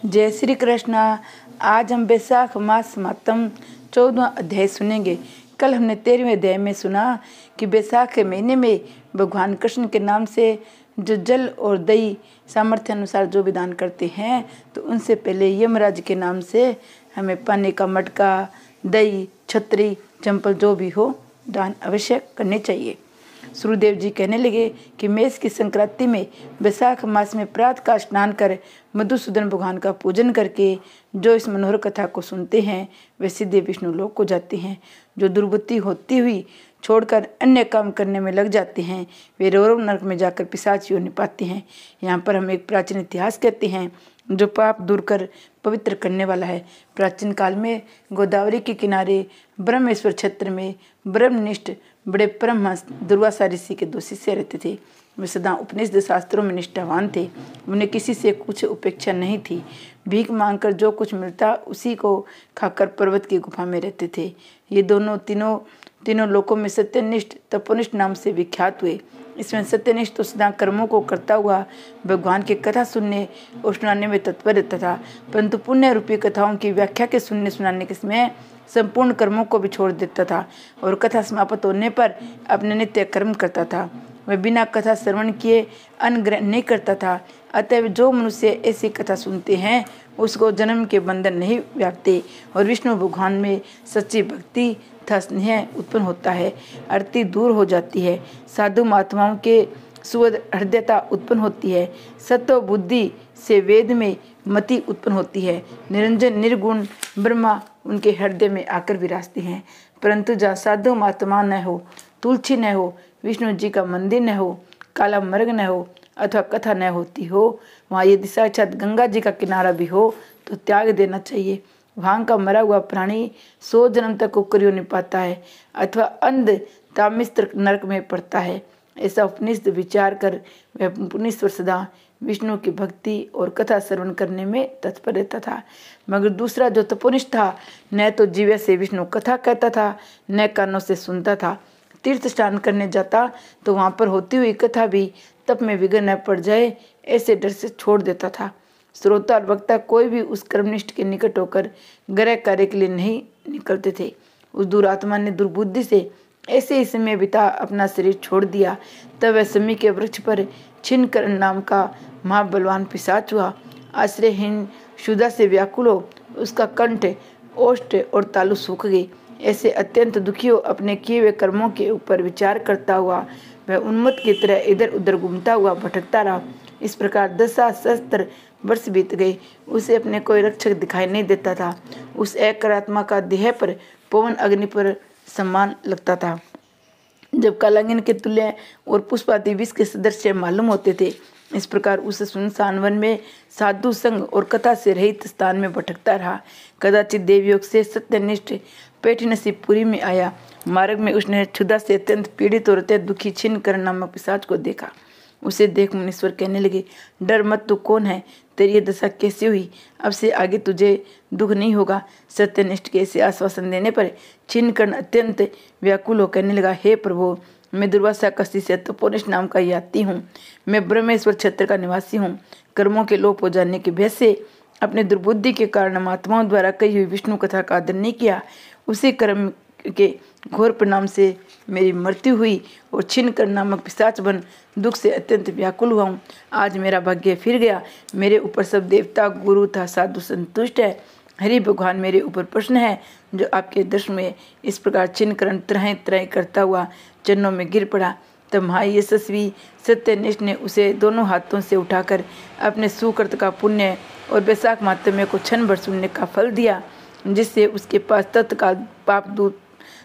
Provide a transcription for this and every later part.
जय श्री कृष्ण। आज हम वैशाख मास मातम 14वां अध्याय सुनेंगे। कल हमने 13वें अध्याय में सुना कि वैशाख के महीने में भगवान कृष्ण के नाम से जो जल और दही सामर्थ्य अनुसार जो भी दान करते हैं, तो उनसे पहले यमराज के नाम से हमें पानी का मटका, दही, छतरी, चंपल जो भी हो दान अवश्य करने चाहिए। सूर्यदेव जी कहने लगे कि मेष की संक्रांति में वैशाख मास में प्रातः का स्नान कर मधुसूदन भगवान का पूजन करके जो इस मनोहर कथा को सुनते हैं वे सीधे विष्णु लोक को जाते हैं। जो दुर्बुद्धि होती हुई छोड़कर अन्य काम करने में लग जाते हैं वे रौरव नरक में जाकर पिशाच योनि पाते हैं। यहाँ पर हम एक प्राचीन इतिहास कहते हैं जो पाप दूर कर पवित्र करने वाला है। प्राचीन काल में गोदावरी के किनारे ब्रह्मेश्वर क्षेत्र में ब्रह्मनिष्ठ बड़े परमहंस दुर्वासा ऋषि के 2 शिष्य रहते थे। वे सदा उपनिषद शास्त्रों में निष्ठावान थे। उन्हें किसी से कुछ उपेक्षा नहीं थी। भीख मांगकर जो कुछ मिलता उसी को खाकर पर्वत की गुफा में रहते थे। ये तीनों लोकों में सत्यनिष्ठ तपोनिष्ठ नाम से विख्यात हुए। इसमें सत्यनिष्ठ तो सदा कर्मों को करता हुआ भगवान की कथा सुनने और सुनाने में तत्पर रहता था, परंतु पुण्य रूपी कथाओं की व्याख्या के सुनने सुनाने के समय संपूर्ण कर्मों को भी छोड़ देता था और कथा समाप्त होने पर अपने नित्य कर्म करता था। वह बिना कथा श्रवण किए अन्न ग्रहण नहीं करता था। अतः जो मनुष्य ऐसी कथा सुनते हैं उसको जन्म के बंधन नहीं व्यापते और विष्णु भगवान में सच्ची भक्ति तथा स्नेह उत्पन्न होता है। आरती दूर हो जाती है। साधु महात्माओं के सुवद हृदयता उत्पन्न होती है। सत्व बुद्धि से वेद में मति उत्पन्न होती है। निरंजन निर्गुण ब्रह्मा उनके हृदय में आकर विराजते हैं। परंतु जहाँ साधु महात्मा न हो, तुलसी न हो, विष्णु जी का मंदिर न हो, काला मर्ग न हो अथवा कथा न होती हो, वहाँ यदि साक्षात गंगा जी का किनारा भी हो तो त्याग देना चाहिए। वहाँ का मरा हुआ प्राणी 100 जन्म तक कुकर नहीं पाता है अथवा अंध तामिस्त्र नरक में पड़ता है। ऐसा उपनिषद विचार कर वह पुनीश्वर सदा विष्णु की भक्ति और कथा श्रवण करने में तत्पर रहता था। मगर दूसरा जो तपोनिष्ठ था न तो जीवे से विष्णु कथा कहता था न कानों से सुनता था। तीर्थ स्नान करने जाता तो वहाँ पर होती हुई कथा भी तप में विघ्न न पड़ जाए ऐसे डर से छोड़ देता था। श्रोता और वक्ता कोई भी उस कर्मनिष्ठ के निकट होकर ग्रह कार्य के लिए नहीं निकलते थे। उस दुरात्मा ने दुर्बुद्धि से ऐसे ही समय बिता अपना शरीर छोड़ दिया। तब वह समी के वृक्ष पर छिन्नकरण नाम का महाबलवान पिशाच हुआ। आश्रयहीन शुदा से व्याकुल हो उसका कंठ, ओष्ठ और तालु सूख गए। ऐसे अत्यंत दुखी हो अपने किए हुए कर्मों के ऊपर विचार करता हुआ वह उन्मत्त की तरह इधर उधर घूमता हुआ भटकता रहा। इस प्रकार 10 सहस्त्र वर्ष बीत गए। उसे अपने कोई रक्षक दिखाई नहीं देता था। उस एकात्मा का देह पर पवन अग्नि पर सम्मान लगता था। जब कालांगिन के तुल्य और पुष्पादि विष के सदस्य मालूम होते थे। इस प्रकार उस सुनसान वन में साधु संग और कथा से रहित स्थान में भटकता रहा। कदाचित देवयोग से सत्यनिष्ठ पेटनसीपुरी में आया। मार्ग में उसने क्षुधा से अत्यंत पीड़ित और अत्यंत दुखी छिन्नकरण नामक पिशाच को देखा। उसे देख मुनीश्वर कहने लगे, डर मत, तू कौन है? तेरी ये दशा कैसी हुई? अब से आगे तुझे दुख नहीं होगा। सत्यनिष्ठ के ऐसे आश्वासन देने पर छिन्नकर्ण अत्यंत व्याकुल हो कहने लगा, हे प्रभु, मैं दुर्वासा कस्ती से तपोनिष्ठ नाम का यात्री हूँ। मैं ब्रह्मेश्वर क्षेत्र का निवासी हूँ। कर्मों के लोप हो जाने के भय से अपने दुर्बुद्धि के कारण महात्माओं द्वारा कही हुई विष्णु कथा का आदर नहीं किया। उसी कर्म के घोर परिणाम से मेरी मृत्यु हुई और छिन्नकर्ण नामक पिशाच बन दुख से अत्यंत व्याकुल हुआ हूँ। आज मेरा भाग्य फिर गया। मेरे ऊपर सब देवता, गुरु तथा साधु संतुष्ट है। हरि भगवान मेरे ऊपर प्रसन्न है जो आपके दर्शन में इस प्रकार छिन्नकर्ण त्रय त्रय करता हुआ चरणों में गिर पड़ा। तब महायशस्वी सत्यनिष्ठ ने उसे दोनों हाथों से उठाकर अपने सुकृत का पुण्य और वैशाख मातम्य को क्षण भर सुनने का फल दिया, जिससे उसके पास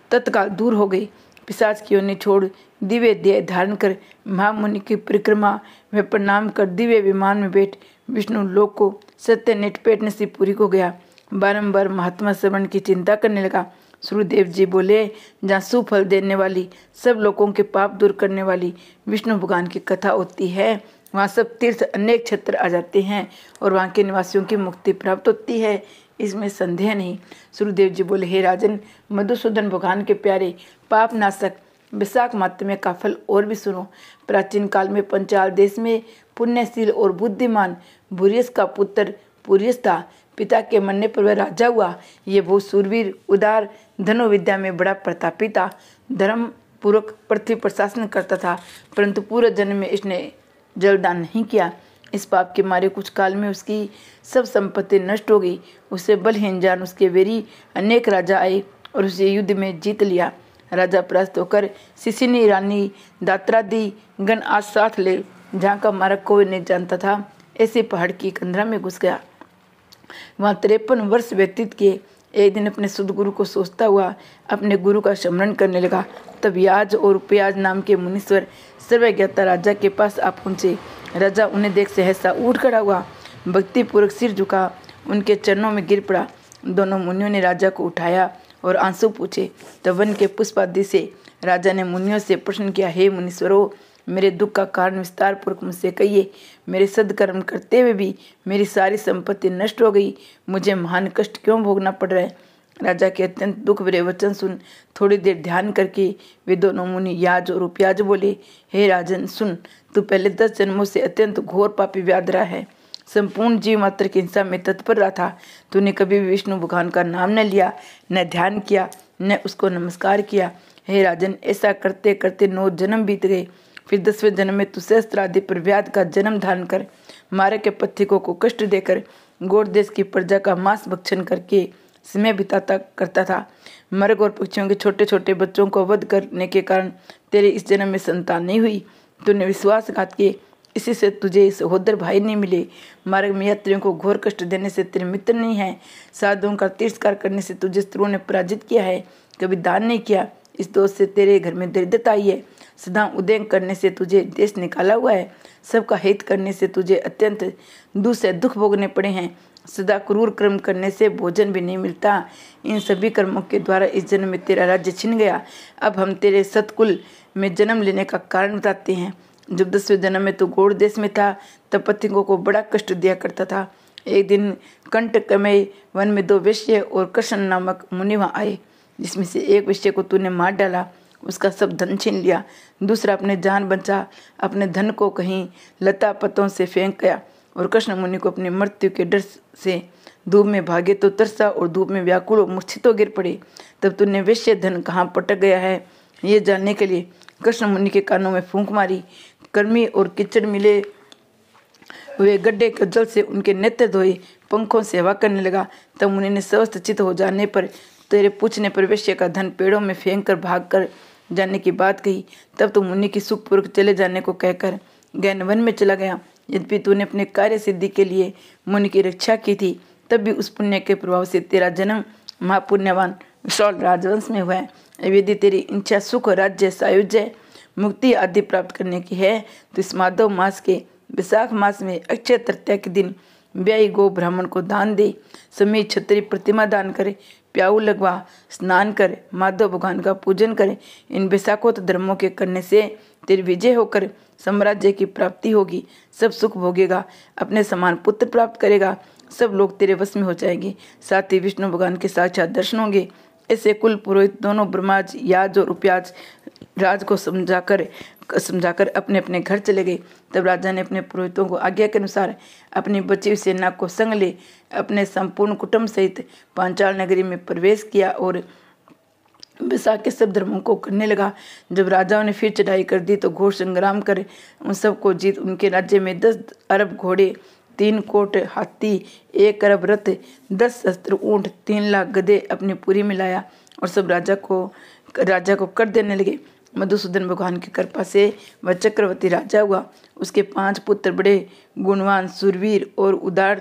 तत्काल दूर हो गई। पिशाच की योनि छोड़ दिव्य देह धारण कर महामुनि की परिक्रमा में प्रणाम कर दिव्य विमान में बैठ विष्णु लोक को सत्यनिष्ठ पेटनसीपुरी को गया। बारंबार महात्मा श्रवण की चिंता करने लगा। सूर्यदेव जी बोले, जहाँ सुफल देने वाली, सब लोगों के पाप दूर करने वाली विष्णु भगवान की कथा होती है वहाँ सब तीर्थ अनेक क्षेत्र आ जाते हैं और वहाँ के निवासियों की मुक्ति प्राप्त होती है, इसमें संदेह नहीं। सूर्यदेव जी बोले, हे राजन, मधुसूदन भगवान के प्यारे पाप नाशक वैशाख मातम्य का फल और भी सुनो। प्राचीन काल में पंचाल देश में पुण्यशील और बुद्धिमान भूरियस का पुत्र पुरुष था। पिता के मरने पर वह राजा हुआ। ये बहुत सूरवीर, उदार, धनुर्विद्या में बड़ा प्रतापी था। धर्म पूर्वक पृथ्वी पर शासन करता था, परंतु पूरे जन्म में इसने जलदान नहीं किया। इस पाप के मारे कुछ काल में उसकी सब संपत्ति नष्ट हो गई। उसे बलहीन जान उसके वेरी अनेक राजा आए और उसे युद्ध में जीत लिया। राजा परास्त होकर सिसिनी, रानी, दात्रादी गण आज साथ ले, जहाँ का मार्ग कोई नहीं जानता था, ऐसे पहाड़ की कंदरा में घुस गया। वहाँ 53 वर्ष व्यतीत किए। एक दिन अपने सदगुरु को सोचता हुआ अपने गुरु का स्मरण करने लगा। तब याज और प्याज नाम के मुनीश्वर सर्वज्ञता राजा के पास आ पहुँचे। राजा उन्हें देख सहसा उठ खड़ा हुआ, भक्तिपूर्वक सिर झुका, उनके चरणों में गिर पड़ा। दोनों मुनियों ने राजा को उठाया और आंसू पूछे। तब वन के पुष्पादि से राजा ने मुनियों से प्रश्न किया, हे मुनीश्वरों, मेरे दुख का कारण विस्तार पूर्वक मुझसे कहिए। मेरे सद्कर्म करते हुए भी मेरी सारी संपत्ति नष्ट हो गई, मुझे महान कष्ट क्यों भोगना पड़ रहा है। राजा के अत्यंत दुख भरे वचन सुन थोड़ी देर ध्यान करके वे दोनों मुनि याज और उपयाज बोले, हे राजन सुन, तू पहले 10 जन्मों से अत्यंत घोर पापी व्याध रहा है। संपूर्ण जीव मात्र की हिंसा में तत्पर रहा था। तूने कभी भी विष्णु भगवान का नाम न लिया, न ध्यान किया, न उसको नमस्कार किया। हे राजन, ऐसा करते करते 9 जन्म बीत गए। फिर 10वें जन्म में तू सहस्त्रादि पर व्याध का जन्म धारण कर मारे के पथिकों को कष्ट देकर गौड़ देश की प्रजा का मांस भक्षण करके समय बिताता करता था। मर्ग और पक्षियों के छोटे छोटे बच्चों को वध करने के कारण तेरे इस जन्म में संतान नहीं हुई। तूने विश्वासघात किए, इसी से तुझे सहोदर भाई नहीं मिले। मार्ग में यात्रियों को घोर कष्ट देने से तेरे मित्र नहीं है। साधुओं का तिरस्कार करने से तुझे शत्रुओं ने पराजित किया है। कभी दान नहीं किया, इस दोष से तेरे घर में दरिद्रता आई है। सदा उदय करने से तुझे देश निकाला हुआ है। सबका हित करने से तुझे अत्यंत दुख से दुख भोगने पड़े हैं। सदा क्रूर कर्म करने से भोजन भी नहीं मिलता। इन सभी कर्मों के द्वारा इस जन्म में तेरा राज्य छिन गया। अब हम तेरे सतकुल में जन्म लेने का कारण बताते हैं। जब 10वें जन्म में तू गौड़ देश में था, तब पथिकों को बड़ा कष्ट दिया करता था। एक दिन कंटकमय वन में 2 वेश्य और कृष्ण नामक मुनि वहाँ आए, जिसमें से एक वेश्य को तूने मार डाला, उसका सब धन छीन लिया। दूसरा अपने जान बचा, अपने धन को कहीं लता पतों से फेंक गया और कृष्ण मुनि को अपनी मृत्यु के डर से धूप में भागे तो तरसा और धूप में व्याकुल और मूर्छित गिर पड़े। तब तूने वेश्य धन कहाँ पटक गया है, ये जानने के लिए कृष्ण मुनि के कानों में फूंक मारी। कर्मी और कीचड़ मिले हुए गड्ढे के जल से उनके नेत्र धोए, पंखों से हवा करने लगा। तब मुनि ने स्वस्थ चित्त हो जाने पर तेरे पूछने पर वेश्य का धन पेड़ों में फेंक कर भाग कर जाने की बात कही। तब तो मुनि की सुखपूर्वक चले जाने को कहकर गहन वन में चला गया। यद्यपि तूने अपने कार्य सिद्धि के लिए मुनि की रक्षा की थी, तब भी उस पुण्य के प्रभाव से तेरा जन्म महापुण्यवान विशाल राजवंश में हुआ है। यदि तेरी इच्छा सुख, राज्य, सायुज्य, मुक्ति आदि प्राप्त करने की है तो इस माधव मास के विशाख मास में अक्षय तृतीया के दिन ब्याई गो ब्राह्मण को दान दे, समय छत्री प्रतिमा दान करे, प्याऊ लगवा, स्नान करे, माधव भगवान का पूजन करे। इन विशाखोत धर्मों के करने से तेरी विजय होकर साम्राज्य की प्राप्ति होगी, सब सुख भोगेगा, अपने समान पुत्र प्राप्त करेगा, सब लोग तेरे वश में हो जाएंगे, साथ ही विष्णु भगवान के साक्षात दर्शन होंगे। ऐसे कुल पुरोहित दोनों ब्रह्माज, याज और उपयाज राज को समझाकर अपने अपने घर चले गए। तब राजा ने अपने पुरोहितों को आज्ञा के अनुसार अपनी बची हुई सेना को संग ले अपने संपूर्ण कुटुंब सहित पांचाल नगरी में प्रवेश किया और विशाख के सब धर्मों को करने लगा। जब राजाओं ने फिर चढ़ाई कर दी तो घोर संग्राम कर उन सबको जीत उनके राज्य में 10 अरब घोड़े, 3 कोट हाथी, 1 अरब रथ, 10 शस्त्र ऊंट, 3 लाख गधे अपनी पुरी में लाया और सब राजा को कर देने लगे। मधुसूदन भगवान की कृपा से वह चक्रवर्ती राजा हुआ। उसके 5 पुत्र बड़े गुणवान, सूरवीर और उदार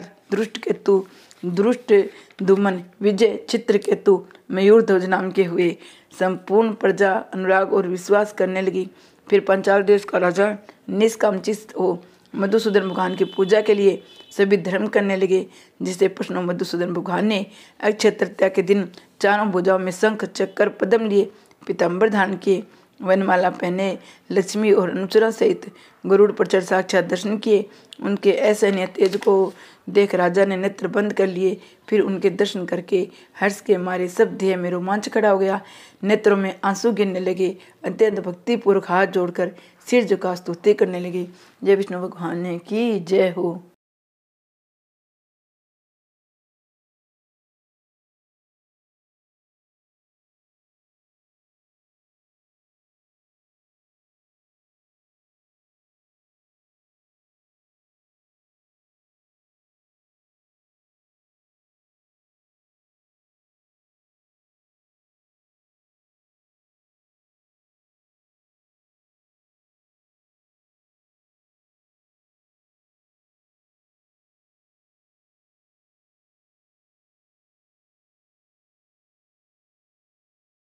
दुष्ट दुमन, विजय, चित्रकेतु, मयूरध्वज नाम के हुए। संपूर्ण प्रजा अनुराग और विश्वास करने लगी। फिर पांचाल देश का राजा निष्काम चित्त हो मधुसूदन भगवान की पूजा के लिए सभी धर्म करने लगे, जिसे प्रश्न मधुसूदन भगवान ने अक्षय तृतीया के दिन चारों भुजाओं में शंख, चक्र, पद्म लिए, पीताम्बर धारण किए, वनमाला पहने, लक्ष्मी और अनुचरों सहित गरुड़ पर चढ़ साक्षात दर्शन किए। उनके असहनीय तेज को देख राजा ने नेत्र बंद कर लिए। फिर उनके दर्शन करके हर्ष के मारे सब देह में रोमांच खड़ा हो गया, नेत्रों में आंसू गिरने लगे। अत्यंत भक्तिपूर्वक हाथ जोड़कर सिर झुका स्तुति करने लगे। जय विष्णु भगवान की जय हो।